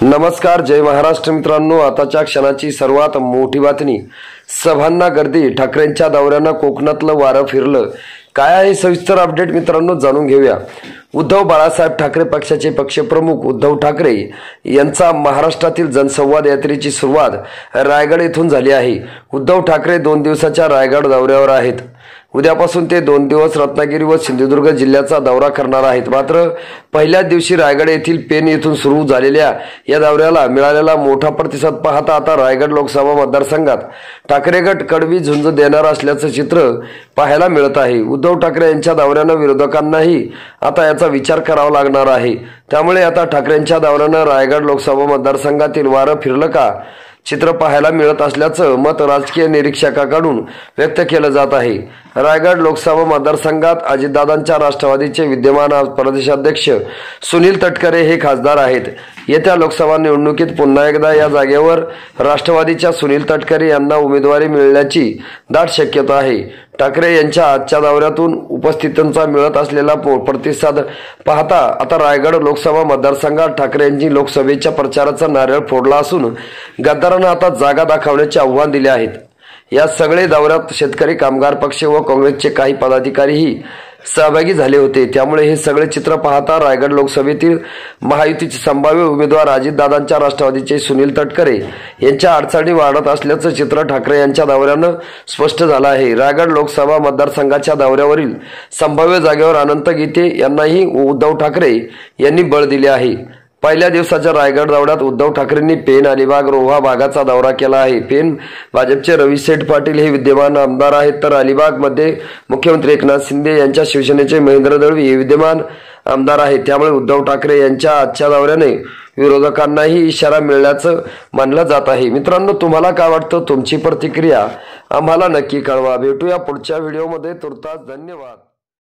नमस्कार, जय महाराष्ट्र मित्रांनो। आताच्या क्षणाची सर्वात मोठी बातमी। सभांना गर्दी, ठाकरेंच्या दौऱ्यानं कोकणातलं वारं फिरलं। काय आहे सविस्तर अपडेट मित्रांनो, जाणून घेऊया। उद्धव बाळासाहेब ठाकरे पक्षाचे पक्षप्रमुख उद्धव ठाकरे यांचा महाराष्ट्रातील जनसंवाद यात्रेची सुरुवात रायगड येथून झाली आहे। उद्धव ठाकरे 2 दिवसाच्या रायगड दौऱ्यावर आहेत। उद्यापासून ते 2 दिवस रत्नागिरी व सिंधुदुर्ग जिल्ह्याचा दौरा करणार आहेत। मात्र पहिल्याच दिवशी रायगड येथील पेन येथून सुरू झालेल्या या दौऱ्याला मिळालेला मोठा प्रतिसाद पाहता आता रायगड लोकसभा मतदारसंघात ठाकरे गट कडवी झुंज देणार असल्याचं चित्र पाहायला मिळत आहे। उद्धव ठाकरे यांच्या दौऱ्यानं विरोधकांनाही आता याचा विचार करावा लागणार आहे। त्यामुळे आता ठाकरेंच्या दौऱ्यानं रायगड लोकसभा मतदारसंघातील वारं फिरलं का चित्र पाहायला मिळत असल्याचं मत राजकीय निरीक्षकांकडून व्यक्त केलं जात आहे। रायगड लोकसभा मतदारसंघात अजितदादांच्या राष्ट्रवादीचे विद्यमान प्रदेशाध्यक्ष सुनील तटकरे हे खासदार आहेत। येत्या लोकसभा निवडणुकीत पुन्हा एकदा या जागेवर राष्ट्रवादीच्या सुनील तटकरे यांना उमेदवारी मिळण्याची दाट शक्यता आहे। ठाकरे यांच्या आजच्या दौऱ्यातून उपस्थितांचा मिळत असलेला प्रतिसाद पाहता आता रायगड लोकसभा मतदारसंघात ठाकरे यांनी लोकसभेच्या प्रचाराचा नारळ फोडला असून गद्दारांना आता जागा दाखवण्याचे आव्हान दिले आहेत। या सगळे दौऱ्यात शेतकरी कामगार पक्ष व काँग्रेसचे काही पदाधिकारीही सहभागी झाले होते। त्यामुळे हे सगळे चित्र पाहता रायगड लोकसभेतील महायुतीचे संभाव्य उमेदवार अजितदादांच्या राष्ट्रवादीचे सुनील तटकरे यांच्या अडचणी वाढत असल्याचं चित्र ठाकरे यांच्या दौऱ्यानं स्पष्ट झालं आहे। रायगड लोकसभा मतदारसंघाच्या दौऱ्यावरील संभाव्य जागेवर अनंत गीते यांनाही उद्धव ठाकरे यांनी बळ दिले आहे। पहिल्या दिवसाच्या रायगड दौऱ्यात उद्धव ठाकरेंनी पेन, अलिबाग, रोहा भागाचा दौरा केला आहे। पेन भाजपचे रविशेठ पाटील हे विद्यमान आमदार आहेत, तर अलिबाग मध्ये मुख्यमंत्री एकनाथ शिंदे यांच्या शिवसेनेचे महेंद्र दळवी हे विद्यमान आमदार आहेत। त्यामुळे उद्धव ठाकरे यांच्या आजच्या दौऱ्याने विरोधकांनाही इशारा मिळाल्याचं मानलं जात आहे। मित्रांनो, तुम्हाला काय वाटतं? तुमची प्रतिक्रिया आम्हाला नक्की कळवा। भेटूया पुढच्या व्हिडिओमध्ये। तुर्तास धन्यवाद।